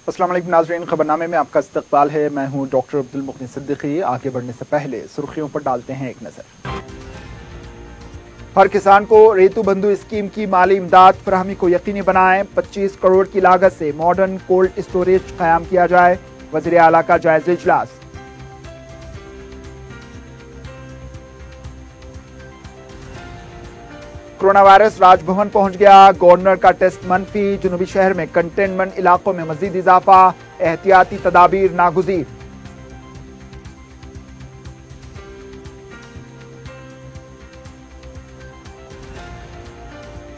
अस्सलाम वालेकुम नाज़रीन, खबरनामे में आपका इस्तकबाल है। मैं हूं डॉक्टर अब्दुल मुग़नी सिद्दीकी। आगे बढ़ने से पहले सुर्खियों पर डालते हैं एक नज़र। हर किसान को रेतु बंधु स्कीम की माली इमदाद फराहमी को यकीनी बनाएं। 25 करोड़ की लागत से मॉडर्न कोल्ड स्टोरेज कायम किया जाए। वज़ीर आला का जायजा इजलास। कोरोना वायरस राजभवन पहुंच गया। गवर्नर का टेस्ट मनफी। जुनूबी शहर में कंटेनमेंट इलाकों में मजीद इजाफा। एहतियाती तदाबीर नागुज़ीर।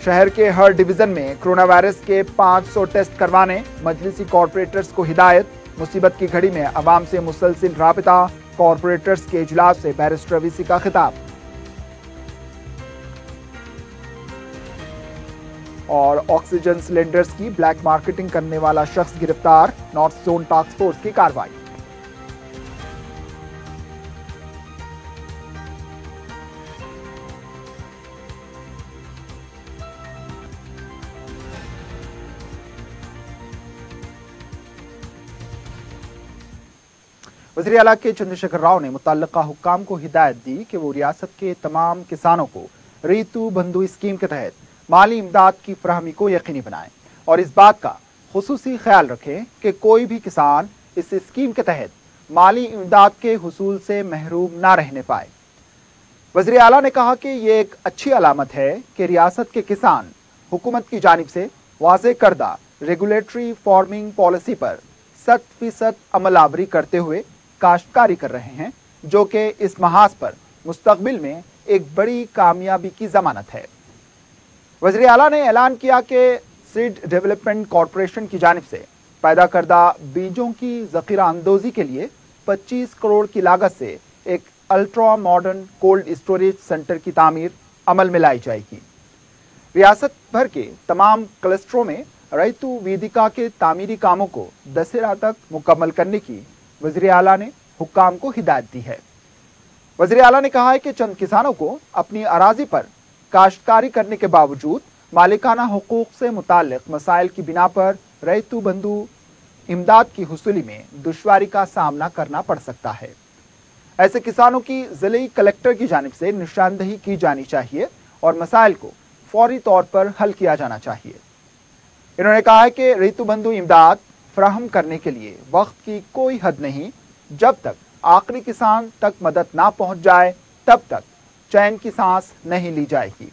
शहर के हर डिवीजन में कोरोना वायरस के 500 टेस्ट करवाने। मजलिसी कॉरपोरेटर्स को हिदायत। मुसीबत की घड़ी में अवाम से मुसलसिल राबिता। कॉरपोरेटर्स के इजलास से बैरिस्टर वीसी का खिताब। और ऑक्सीजन सिलेंडर्स की ब्लैक मार्केटिंग करने वाला शख्स गिरफ्तार। नॉर्थ जोन टास्क फोर्स की कार्रवाई। वज़ीर आला के चंद्रशेखर राव ने मुतल्लिका हुक्काम को हिदायत दी कि वो रियासत के तमाम किसानों को रेतु बंधु स्कीम के तहत माली इमदाद की फराहमी को यकीनी बनाएं और इस बात का खुसूसी ख्याल रखें कि कोई भी किसान इस स्कीम के तहत माली इमदाद के हुसूल से महरूम ना रहने पाए। वज़ीर आला ने कहा कि ये एक अच्छी अलामत है कि रियासत के किसान हुकूमत की जानिब से वाज़े करदा रेगुलेटरी फार्मिंग पॉलिसी पर 100% अमल आवरी करते हुए काश्तकारी कर रहे हैं, जो कि इस महाज पर मुस्तकबिल में एक बड़ी कामयाबी की जमानत है। वज़ीर आला ने ऐलान किया कि सीड डेवलपमेंट कॉरपोरेशन की जानिब से पैदा करदा बीजों की ज़ख़ीरा अंदोज़ी के लिए 25 करोड़ की लागत से एक ultra modern cold storage centre की तामीर अमल में लाई जाएगी। रियासत भर के तमाम क्लस्टरों में रैतु वेदिका के तामीरी कामों को दशहरा तक मुकम्मल करने की वज़ीर आला ने हुक्काम को हिदायत दी है। वज़ीर आला ने कहा है कि चंद किसानों को अपनी अराजी पर काश्तकारी करने के बावजूद मालिकाना हुकूक से मुताल्लिक मसाइल की बिना पर रैतु बंधु इमदाद की हुसूली में दुश्वारी का सामना करना पड़ सकता है। ऐसे किसानों की ज़िले कलेक्टर की जानिब से निशानदही की जानी चाहिए और मसाइल को फौरी तौर पर हल किया जाना चाहिए। इन्होंने कहा है कि रेतु बंधु इमदाद फराहम करने के लिए वक्त की कोई हद नहीं। जब तक आखिरी किसान तक मदद ना पहुंच जाए तब तक चैन की सांस नहीं ली जाएगी।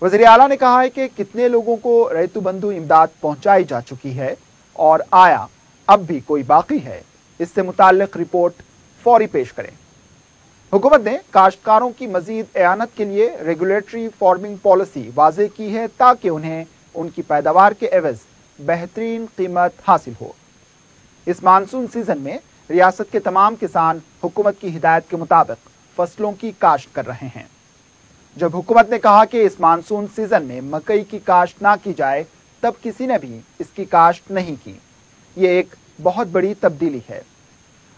वज़ीर आला ने कहा है कि कितने लोगों को रेतु बंधु इमदाद पहुंचाई जा चुकी है और आया अब भी कोई बाकी है, इससे मुताल्लिक रिपोर्ट फौरी पेश करें। हुकूमत ने काश्तकारों की मजीद एआनत के लिए रेगुलेटरी फार्मिंग पॉलिसी वाज़े की है ताकि उन्हें उनकी पैदावार के एवज बेहतरीन कीमत हासिल हो। इस मानसून सीजन में रियासत के तमाम किसान हुकूमत की हिदायत के मुताबिक फसलों की काश्त कर रहे हैं। जब हुकूमत ने कहा कि इस मानसून सीजन में मकई की काश्त ना की जाए, तब किसी ने भी इसकी काश्त नहीं की। ये एक बहुत बड़ी तब्दीली है।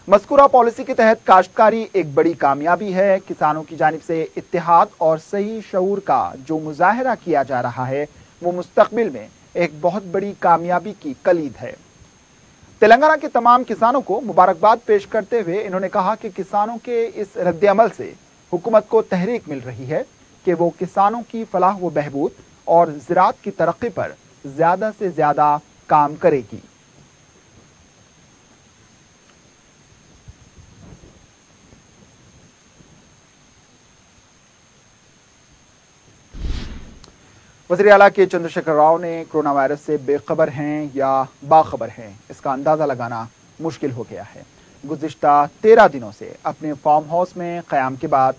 मज़कूरा पॉलिसी के तहत काश्तकारी एक बड़ी कामयाबी है। किसानों की जानिब से इत्तेहाद और सही शऊर का जो मुजाहरा किया जा रहा है, वो मुस्तकबिल में एक बहुत बड़ी कामयाबी की कलीद है। तेलंगाना के तमाम किसानों को मुबारकबाद पेश करते हुए इन्होंने कहा कि किसानों के इस रद्द-ए-अमल से हुकूमत को तहरीक मिल रही है कि वो किसानों की फलाह व बहबूद और ज़राअत की तरक्की पर ज़्यादा से ज़्यादा काम करेगी। वज़ीर आला के चंद्रशेखर राव ने कोरोना वायरस से बेखबर हैं या बाखबर हैं, इसका अंदाज़ा लगाना मुश्किल हो गया है। गुज़िश्ता 13 दिनों से अपने फार्म हाउस में क़याम के बाद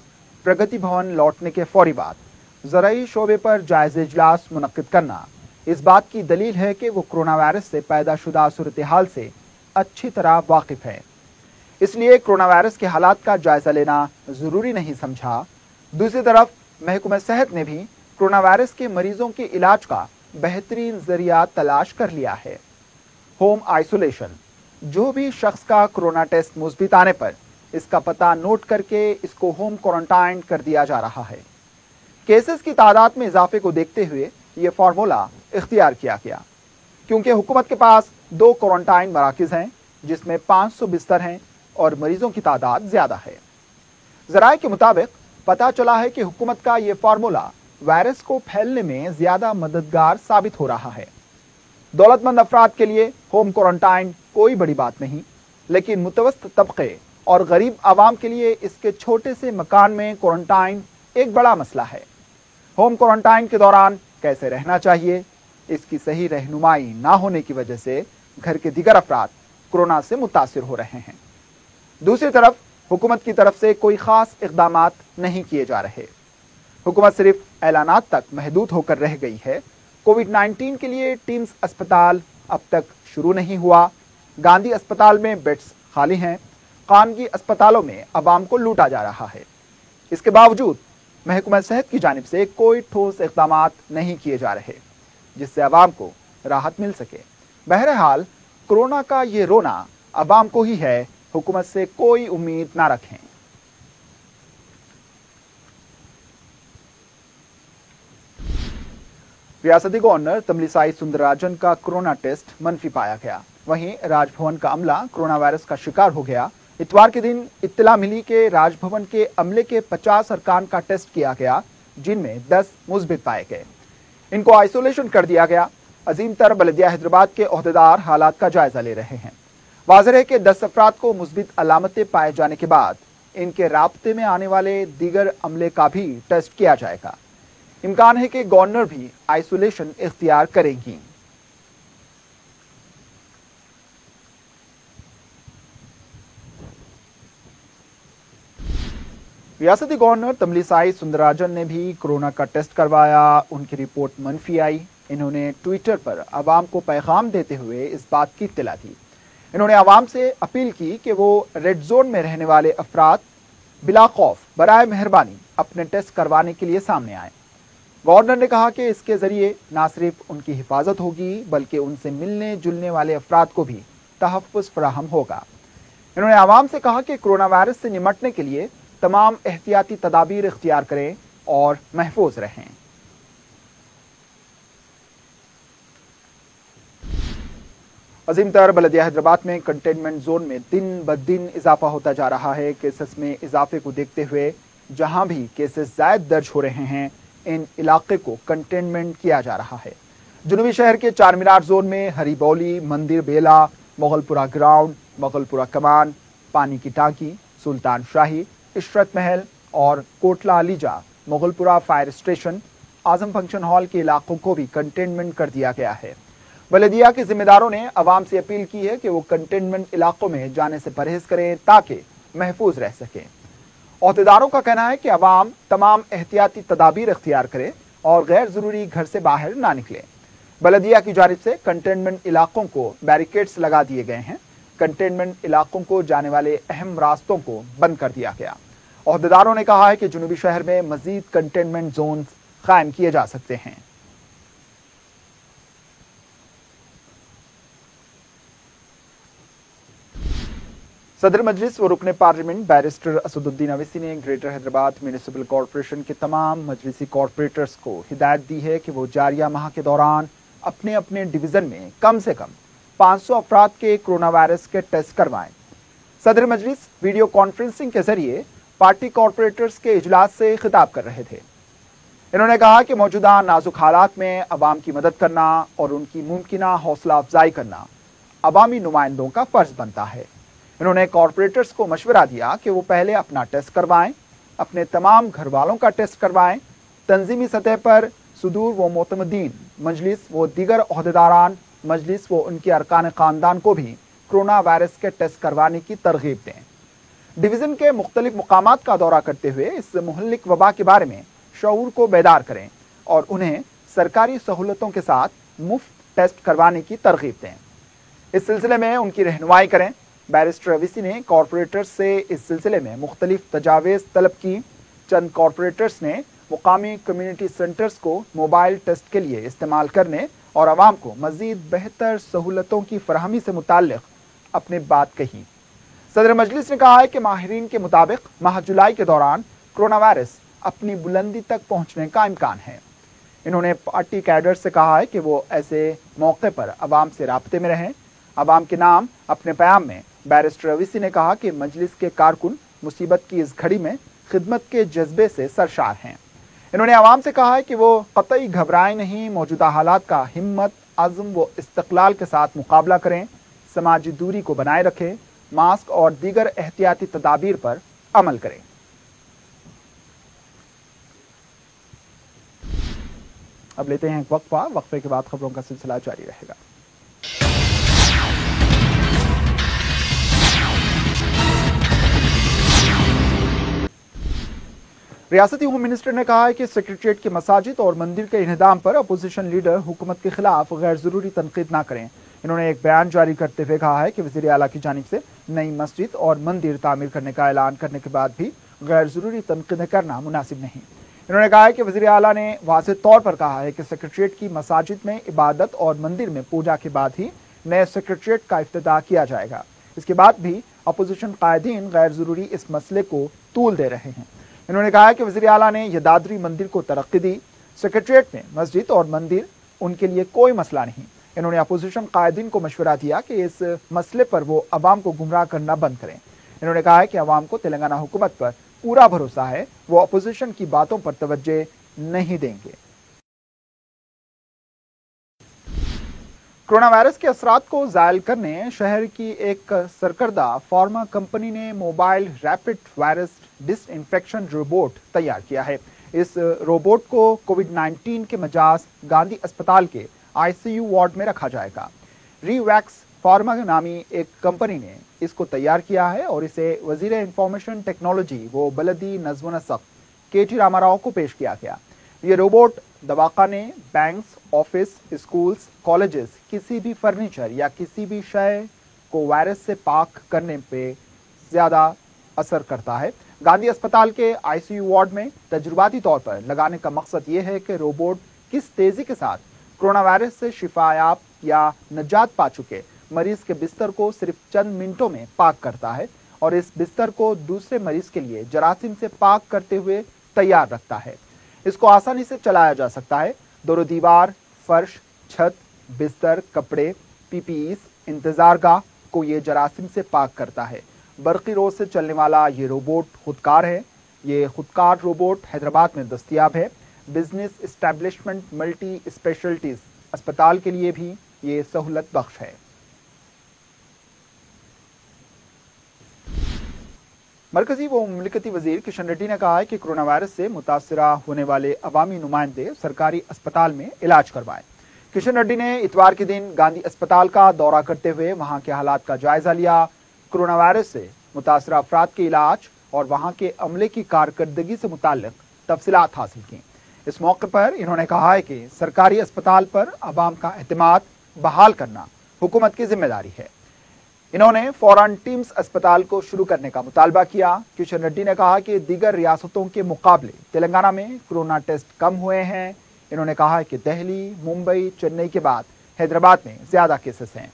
प्रगति भवन लौटने के फौरी बाद ज़राई शोबे पर जायज़ा इजलास मुनक्किद करना इस बात की दलील है कि वो कोरोना वायरस से पैदा शुदा सूरत हाल से अच्छी तरह वाकिफ़ है। इसलिए कोरोना वायरस के हालात का जायज़ा लेना ज़रूरी नहीं समझा। दूसरी तरफ महकमा सेहत ने भी कोरोना वायरस के मरीजों के इलाज का बेहतरीन जरिया तलाश कर लिया है। Home isolation. जो भी शख्स का कोरोना टेस्ट मुस्बित आने पर इसका पता नोट करके इसको होम क्वारंटाइन कर दिया जा रहा है। केसेस की तादाद में इजाफे को देखते हुए यह फार्मूला इख्तियार किया गया। क्योंकि हुकूमत के पास 2 क्वारंटाइन मराकज़ हैं जिसमें 500 बिस्तर हैं और मरीजों की तादाद ज्यादा है। ज़राए के मुताबिक पता चला है कि हुकूमत का ये फार्मूला वायरस को फैलने में ज्यादा मददगार साबित हो रहा है। दौलतमंद अफराद के लिए होम क्वारंटाइन कोई बड़ी बात नहीं, लेकिन मुतवस्सित तबके और गरीब आवाम के लिए इसके छोटे से मकान में क्वारंटाइन एक बड़ा मसला है। होम क्वारंटाइन के दौरान कैसे रहना चाहिए, इसकी सही रहनुमाई ना होने की वजह से घर के दीगर अफराद कोरोना से मुतासिर हो रहे हैं। दूसरी तरफ हुकूमत की तरफ से कोई खास इक़दामात नहीं किए जा रहे। हुकूमत सिर्फ ऐलानात तक महदूद होकर रह गई है। कोविड-19 के लिए टीम्स अस्पताल अब तक शुरू नहीं हुआ। गांधी अस्पताल में बेड्स खाली हैं। खानगी अस्पतालों में अवाम को लूटा जा रहा है। इसके बावजूद महकमा सेहत की जानिब से कोई ठोस इक़दामात नहीं किए जा रहे जिससे अवाम को राहत मिल सके। बहरहाल कोरोना का ये रोना अवाम को ही है, हुकूमत से कोई उम्मीद ना रखें। रियासती गवर्नर तमिलिसाई सुंदरराजन का कोरोना टेस्ट मनफी पाया गया। वहीं राजभवन का अमला कोरोना वायरस का शिकार हो गया। इतवार के दिन इत्तला मिली कि राजभवन के अमले के 50 अरकान का टेस्ट किया गया, जिनमें 10 मुस्बित पाए गए। इनको आइसोलेशन कर दिया गया। अजीम तर बल्दिया हैदराबाद के ओहदेदार हालात का जायजा ले रहे हैं। वाज़ेह है कि 10 अफराद को मुस्बित अलामतें पाए जाने के बाद इनके राब्ते में आने वाले दीगर अमले का भी टेस्ट किया जाएगा। इम्कान है कि गवर्नर भी आइसोलेशन इख्तियार करेंगी। रियासती गवर्नर तमिलिसाई सुंदरराजन ने भी कोरोना का टेस्ट करवाया। उनकी रिपोर्ट मनफी आई। इन्होंने ट्विटर पर आवाम को पैगाम देते हुए इस बात की इत्तला दी। इन्होंने आवाम से अपील की कि वो रेड जोन में रहने वाले अफराद बिला खौफ बराए मेहरबानी अपने टेस्ट करवाने के लिए सामने आए। गवर्नर ने कहा कि इसके जरिए न सिर्फ उनकी हिफाजत होगी बल्कि उनसे मिलने जुलने वाले अफराद को भी तहफ़्फ़ुज़ फराहम होगा। इन्होंने आवाम से कहा कि कोरोना वायरस से निमटने के लिए तमाम एहतियाती तदाबीर इख्तियार करें और महफूज रहें। अजीम तर बल्दिया हैदराबाद में कंटेनमेंट जोन में दिन ब दिन इजाफा होता जा रहा है। केसेस में इजाफे को देखते हुए जहां भी केसेस जायद दर्ज हो रहे हैं, इन इलाके को कंटेनमेंट किया जा रहा है। जुनूबी शहर के चार मीनार जोन में हरीबौली, मंदिर बेला, मोगलपुरा ग्राउंड, मोगलपुरा कमान, पानी की टांकी, सुल्तान शाही, इशरत महल और Kotla Alija, Moghalpura fire station, Azam function hall के इलाकों को भी कंटेनमेंट कर दिया गया है। बल्दिया के जिम्मेदारों ने आवाम से अपील की है कि वो कंटेनमेंट इलाकों में जाने से परहेज करें ताकि महफूज रह सकें। ओहदेदारों का कहना है कि आवाम तमाम एहतियाती तदाबीर इख्तियार करे और गैर जरूरी घर से बाहर ना निकले। बल्दिया की जानिब से कंटेनमेंट इलाकों को बैरिकेड्स लगा दिए गए हैं। कंटेनमेंट इलाकों को जाने वाले अहम रास्तों को बंद कर दिया गया। ओहदेदारों ने कहा है कि जुनूबी शहर में मजीद कंटेनमेंट जोन कायम किए जा सकते हैं। सदर मजलिस व रुकने पार्लियामेंट बैरिस्टर असदुद्दीन अवैसी ने ग्रेटर हैदराबाद म्यूनिसिपल कॉरपोरेशन के तमाम मजलिसी कॉरपोरेटर्स को हिदायत दी है कि वो जारिया माह के दौरान अपने अपने डिवीजन में कम से कम 500 अफराद के कोरोना वायरस के टेस्ट करवाएं। सदर मजलिस वीडियो कॉन्फ्रेंसिंग के जरिए पार्टी कॉरपोरेटर्स के इजलास से खिताब कर रहे थे। इन्होंने कहा कि मौजूदा नाजुक हालात में अवाम की मदद करना और उनकी मुमकिना हौसला अफजाई करना अवामी नुमाइंदों का फर्ज बनता है। इन्होंने कॉरपोरेटर्स को मशवरा दिया कि वो पहले अपना टेस्ट करवाएं, अपने तमाम घर वालों का टेस्ट करवाएं। तंजीमी सतह पर सुदूर व मोतमदीन मजलिस व दीगर ओहदेदारान मजलिस व उनके अरकान खानदान को भी कोरोना वायरस के टेस्ट करवाने की तरगीब दें। डिवीजन के मुख्तलिफ मुकामात का दौरा करते हुए इस मुहल्लिक वबा के बारे में शऊर को बेदार करें और उन्हें सरकारी सहूलतों के साथ मुफ्त टेस्ट करवाने की तरगीब दें। इस सिलसिले में उनकी रहनुमाई करें। बैरिस्टर अवैसी ने कॉरपोरेटर्स से इस सिलसिले में मुख्तलिफ तजावीज़ तलब की। चंद कॉरपोरेटर्स ने मुकामी कम्युनिटी सेंटर्स को मोबाइल टेस्ट के लिए इस्तेमाल करने और आवाम को मजीद बेहतर सहूलतों की फराहमी से मुताल्लिक अपनी बात कही। सदर मजलिस ने कहा है कि माहिरीन के मुताबिक माह जुलाई के दौरान कोरोना वायरस अपनी बुलंदी तक पहुंचने का इम्कान है। انہوں نے پارٹی کیڈر سے کہا ہے کہ وہ ایسے موقع پر عوام سے رابطے میں رہیں۔ عوام کے نام اپنے پیام میں بیرسٹر اویسی نے کہا کہ مجلس کے کارکن مصیبت کی اس گھڑی میں خدمت کے جذبے سے سرشار ہیں۔ انہوں نے عوام سے کہا ہے کہ وہ قطعی گھبرائیں نہیں، موجودہ حالات کا ہمت، عزم و استقلال کے ساتھ مقابلہ کریں، سماجی دوری کو بنائے رکھیں، ماسک اور دیگر احتیاطی تدابیر پر عمل کریں۔ اب لیتے ہیں ایک وقفہ، وقفے کے بعد خبروں کا سلسلہ جاری رہے گا۔ ریاستی ہوم منسٹر نے کہا ہے کہ سیکریٹریٹ کے مساجد اور مندر کے انہدام پر اپوزیشن لیڈر حکومت کے خلاف غیر ضروری تنقید نہ کریں۔ انہوں نے ایک بیان جاری کرتے ہوئے کہا ہے کہ وزیر اعلیٰ کی جانب سے نئی مسجد اور مندر تعمیر کرنے کا اعلان کرنے کے بعد بھی غیر ضروری تنقیدیں کرنا مناسب نہیں۔ انہوں نے کہا ہے کہ وزیر اعلیٰ نے واضح طور پر کہا ہے کہ سیکریٹریٹ کی مساجد میں عبادت اور مندر میں پوجا کے بعد ہی نئے سیکریٹریٹ کا افتتاح کیا جائے گا۔ اس کے بعد بھی اپوزیشن قائدین غیر ضروری اس مسئلے کو طول دے رہے ہیں۔ انہوں نے کہا کہ وزیر اعلیٰ نے یدادری مندر کو ترقی دی، سیکریٹریٹ میں مسجد اور مندر ان کے لیے کوئی مسئلہ نہیں۔ انہوں نے اپوزیشن قائدین کو مشورہ دیا کہ اس مسئلے پر وہ عوام کو گمراہ کرنا بند کریں۔ انہوں نے کہا کہ عوام کو تلنگانہ حکومت پر پورا بھروسہ ہے، وہ اپوزیشن کی باتوں پر توجہ نہیں دیں گے۔ کرونا وائرس کے اثرات کو زائل کرنے شہر کی ایک سرکردہ فارما کمپنی نے موبائل ریپڈ وائرس ڈس انفیکشن روبوٹ تیار کیا ہے۔ اس روبوٹ کو کووڈ 19 کے مجاز گاندھی اسپتال کے ICU وارڈ میں رکھا جائے گا۔ ری ویکس فارما نامی ایک کمپنی نے اس کو تیار کیا ہے اور اسے وزیر انفارمیشن ٹیکنالوجی و بلدی نظم و نسق KT راما راؤ کو پیش کیا گیا۔ یہ روبوٹ دواخانے، بینکس، آفس، اسکولز، کالجز، کسی بھی فرنیچر یا کسی بھی شے کو وائرس سے پاک کرنے پہ زیادہ اثر کرتا ہے۔ گاندھی اسپتال کے ICU وارڈ میں تجرباتی طور پر لگانے کا مقصد یہ ہے کہ روبوٹ کس تیزی کے ساتھ کرونا وائرس سے شفا یاب یا نجات پا چکے مریض کے بستر کو صرف چند منٹوں میں پاک کرتا ہے اور اس بستر کو دوسرے مریض کے لیے جراثیم سے پاک کرتے ہوئے تیار رکھتا ہے۔ اس کو آسانی سے چلایا جا سکتا ہے۔ دور و دیوار، فرش، چھت، بستر، کپڑے، PPEs، انتظار گاہ کو یہ جراثیم سے پاک کرتا ہے۔ برقی روز سے چلنے والا یہ روبوٹ خودکار ہے۔ یہ خودکار روبوٹ حیدرآباد میں دستیاب ہے۔ بزنس اسٹیبلشمنٹ ملٹی اسپیشلٹیز اسپتال کے لیے بھی یہ سہولت بخش ہے۔ مرکزی و مملکتی وزیر کشن ریڈی نے کہا ہے کہ کرونا وائرس سے متاثرہ ہونے والے عوامی نمائندے سرکاری اسپتال میں علاج کروائیں۔ کشن ریڈی نے اتوار کے دن گاندھی اسپتال کا دورہ کرتے ہوئے وہاں کے حالات کا جائزہ لیا، کرونا وائرس سے متاثرہ افراد کے علاج اور وہاں کے عملے کی کارکردگی سے متعلق تفصیلات حاصل کیں۔ اس موقع پر انہوں نے کہا ہے کہ سرکاری اسپتال پر عوام کا اعتماد بحال کرنا حکومت کی ذمہ داری ہے۔ انہوں نے فوراً ٹیمز اسپتال کو شروع کرنے کا مطالبہ کیا۔ کشن ریڈی نے کہا کہ دیگر ریاستوں کے مقابلے تلنگانہ میں کرونا ٹیسٹ کم ہوئے ہیں۔ انہوں نے کہا کہ دہلی، ممبئی، چنئی کے بعد حیدرآباد میں زیادہ کیسز ہیں۔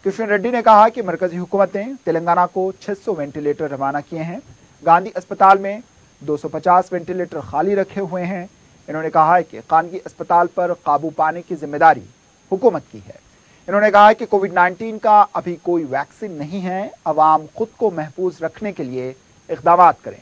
کشن ریڈی نے کہا کہ مرکزی حکومت نے تلنگانہ کو 600 وینٹیلیٹر روانہ کیے ہیں۔ گاندھی اسپتال میں 250 وینٹیلیٹر خالی رکھے ہوئے ہیں۔ انہوں نے کہا کہ خانگی اسپتال پر قابو پانے کی ذمہ داری حکومت کی ہے۔ انہوں نے کہا کہ کووڈ 19 کا ابھی کوئی ویکسین نہیں ہے، عوام خود کو محفوظ رکھنے کے لیے اقدامات کریں۔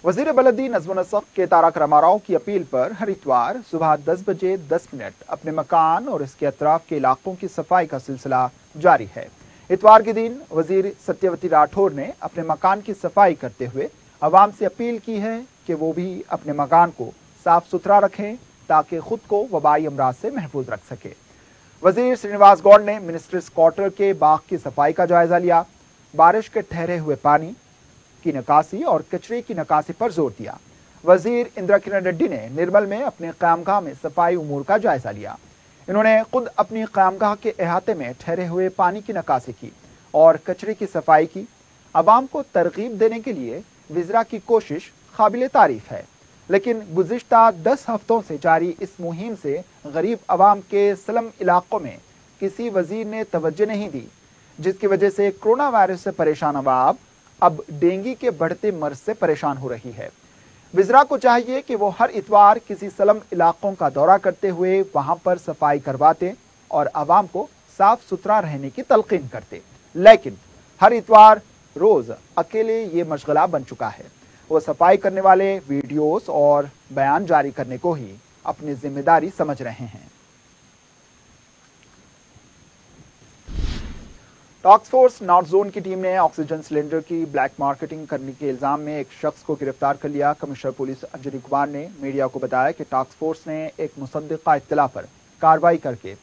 وزیر بلدی نظم و نسق کے تارک راما راؤ کی اپیل پر ہر اتوار صبح 10:10 اپنے مکان اور اس کے اطراف کے علاقوں کی صفائی کا سلسلہ جاری ہے۔ اتوار کے دن وزیر ستیہ راٹھور نے اپنے مکان کی صفائی کرتے ہوئے عوام سے اپیل کی ہے کہ وہ بھی اپنے مکان کو صاف ستھرا رکھیں تاکہ خود کو وبائی امراض سے محفوظ رکھ سکے۔ وزیر سرینواس گوڑ نے منسٹرز کوارٹر کے باغ کی صفائی کا جائزہ لیا، بارش کے ٹھہرے ہوئے پانی کی نکاسی اور کچرے کی نکاسی پر زور دیا۔ وزیر اندرا کرن ریڈی نے نرمل میں اپنے قیامگاہ میں صفائی امور کا جائزہ لیا۔ انہوں نے خود اپنی قیامگاہ کے احاطے میں ٹھہرے ہوئے پانی کی نکاسی کی اور کچرے کی صفائی کی۔ عوام کو ترغیب دینے کے لیے وزرا کی کوشش قابل تعریف ہے، لیکن گزشتہ 10 ہفتوں سے جاری اس مہم سے غریب عوام کے سلم علاقوں میں کسی وزیر نے توجہ نہیں دی، جس کی وجہ سے کرونا وائرس سے پریشان عوام اب ڈینگی کے بڑھتے مرض سے پریشان ہو رہی ہے۔ वज़रा को चाहिए कि वो हर इतवार किसी स्लम इलाकों का दौरा करते हुए वहां पर सफाई करवाते और आवाम को साफ सुथरा रहने की तलकीन करते, लेकिन हर इतवार रोज अकेले ये मशगला बन चुका है। वो सफाई करने वाले वीडियोस और बयान जारी करने को ही अपनी जिम्मेदारी समझ रहे हैं। टास्क फोर्स नॉर्थ जोन की टीम ने ऑक्सीजन सिलेंडर की ब्लैक मार्केटिंग करने के इल्जाम में एक शख्स को गिरफ्तार कर लिया। कमिश्नर पुलिस अंजनी कुमार ने मीडिया को बताया कि टास्क फोर्स ने एक मुसद्दिका इत्तला पर कार्रवाई करके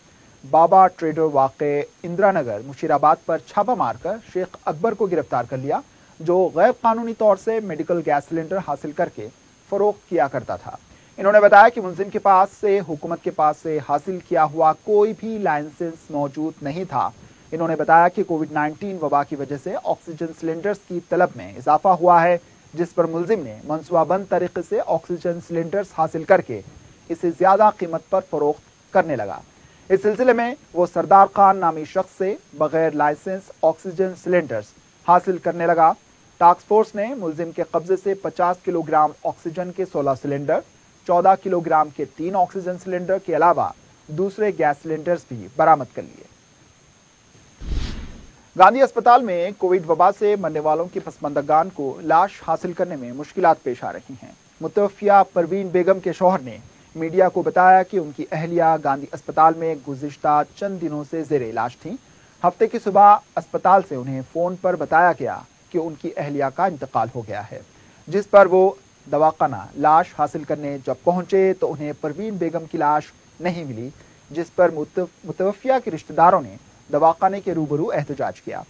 बाबा ट्रेडर वाक़े इंदिरा नगर मुशीराबाद पर छापा मारकर शेख अकबर को गिरफ्तार कर लिया, जो गैर कानूनी तौर से मेडिकल गैस सिलेंडर हासिल करके फरोख्त किया करता था। इन्होंने बताया कि मुलजिम के पास से हुकूमत के पास से हासिल किया हुआ कोई भी लाइसेंस मौजूद नहीं था। इन्होंने बताया कि कोविड-19 वबा की वजह से ऑक्सीजन सिलेंडर्स की तलब में इजाफा हुआ है, जिस पर मुलजिम ने मनसूबाबंद तरीके से ऑक्सीजन सिलेंडर्स हासिल करके इसे ज्यादा कीमत पर फरोख्त करने लगा। इस सिलसिले में वो सरदार खान नामी शख्स से बगैर लाइसेंस ऑक्सीजन सिलेंडर्स हासिल करने लगा। टास्क फोर्स ने मुलजिम के कब्जे से 50 किलोग्राम ऑक्सीजन के 16 सिलेंडर, 14 किलोग्राम के 3 ऑक्सीजन सिलेंडर के अलावा दूसरे गैस सिलेंडर्स भी बरामद कर लिए। गांधी अस्पताल में कोविड वबा से मरने वालों की पसमंदगान को लाश हासिल करने में मुश्किलात पेश आ रही हैं। मुतवफ़िया परवीन बेगम के शौहर ने मीडिया को बताया कि उनकी अहलिया गांधी अस्पताल में गुज़िश्ता चंद दिनों से ज़ेरे इलाज थीं। हफ्ते की सुबह अस्पताल से उन्हें फ़ोन पर बताया गया कि उनकी अहलिया का इंतकाल हो गया है, जिस पर वो दवाखाना लाश हासिल करने जब पहुंचे तो उन्हें परवीन बेगम की लाश नहीं मिली, जिस पर मुतवफ़िया के रिश्तेदारों ने दवाखाने के रूबरू एहतजाज किया।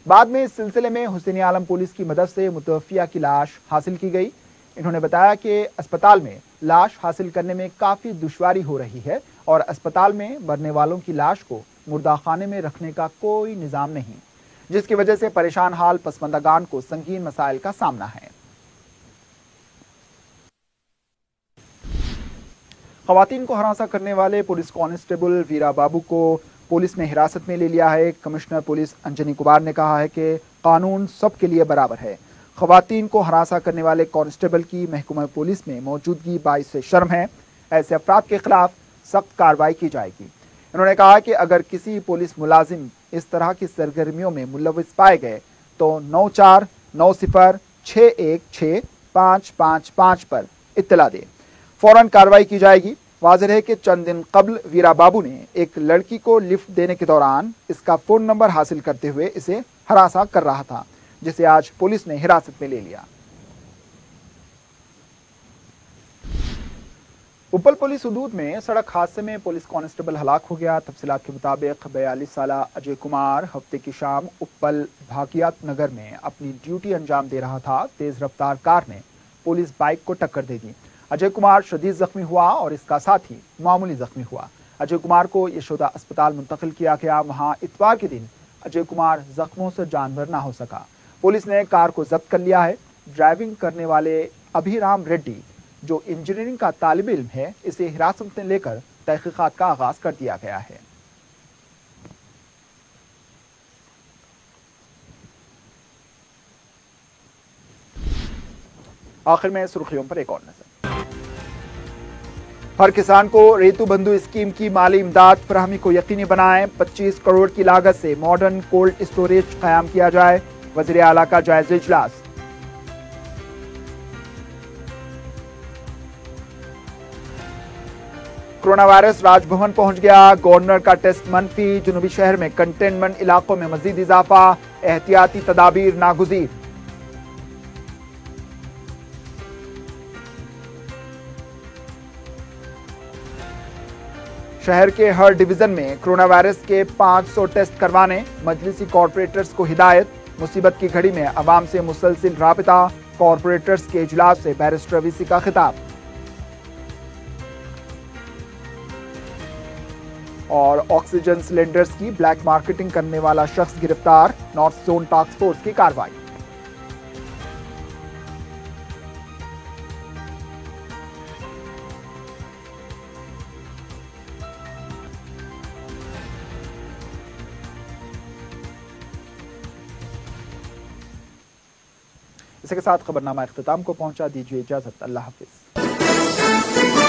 बाद में इस सिलसिले में हुसैन आलम पुलिस की मदद से मुतवफ़िया की लाश हासिल की गई। इन्होंने बताया कि अस्पताल में लाश हासिल करने में काफ़ी दुश्वारी हो रही है और अस्पताल में मरने वालों की लाश को मुर्दाखाने में रखने का कोई निज़ाम नहीं, जिसकी वजह से परेशान हाल पसमंदगान को संगीन मसाइल का सामना है। ख़वातीन को हरासा करने वाले पुलिस कांस्टेबल वीरा बाबू को पुलिस ने हिरासत में ले लिया है। कमिश्नर पुलिस अंजनी कुमार ने कहा है कि कानून सबके लिए बराबर है। ख़वातीन को हरासा करने वाले कांस्टेबल की महकमा पुलिस में मौजूदगी बाइस शर्म है। ऐसे अफराद के खिलाफ सख्त कार्रवाई की जाएगी। उन्होंने कहा कि अगर किसी पुलिस मुलाजिम इस तरह की सरगर्मियों में मुलव्विस पाए गए तो 9490601555 पर इत्तला दें, फौरन कार्रवाई की जाएगी। वाज़ेह है कि चंद दिन कबल वीरा बाबू ने एक लड़की को लिफ्ट देने के दौरान इसका फ़ोन नंबर हासिल करते हुए इसे हरासा कर रहा था, जिसे आज पुलिस ने हिरासत में ले लिया। उपल पुलिस हदूद में सड़क हादसे में पुलिस कांस्टेबल हलाक हो गया। तफसीलात के मुताबिक 42 साला अजय कुमार हफ्ते की शाम उपल भाकियात नगर में अपनी ड्यूटी अंजाम दे रहा था। तेज रफ्तार कार ने पुलिस बाइक को टक्कर दे दी। अजय कुमार शदीद जख्मी हुआ और इसका साथी मामूली जख्मी हुआ। अजय कुमार को यशोदा अस्पताल मुंतकिल किया गया। वहां इतवार के दिन अजय कुमार जख्मों से जानवर ना हो सका। पुलिस ने कार को जब्त कर लिया है। ड्राइविंग करने वाले अभिराम रेड्डी, जो इंजीनियरिंग का तालिब इल्म है, इसे हिरासत में लेकर तहकीकात का आगाज कर दिया गया है। आखिर में सुर्खियों पर एक और नजर। हर किसान को रेतु बंधु स्कीम की माली इमदाद फराहमी को यकीनी बनाएं। 25 करोड़ की लागत से मॉडर्न कोल्ड स्टोरेज कायम किया जाए। वज़ीर आला का जायजा इजलास। कोरोना वायरस राजभवन पहुंच गया। गवर्नर का टेस्ट मनफी। जुनूबी शहर में कंटेनमेंट इलाकों में मजीद इजाफा। एहतियाती तदाबीर नागुज़ीर। शहर के हर डिवीजन में कोरोना वायरस के 500 टेस्ट करवाने। मजलिसी कॉरपोरेटर्स को हिदायत। मुसीबत की घड़ी में अवाम से मुसलसिल राबिता। कॉरपोरेटर्स के इजलास से बैरिस्टर वीसी का खिताब। और ऑक्सीजन सिलेंडर्स की ब्लैक मार्केटिंग करने वाला शख्स गिरफ्तार। नॉर्थ जोन टास्क फोर्स की कार्रवाई। اسی کے ساتھ خبرنامہ اختتام کو پہنچا، دیجیے اجازت، اللہ حافظ۔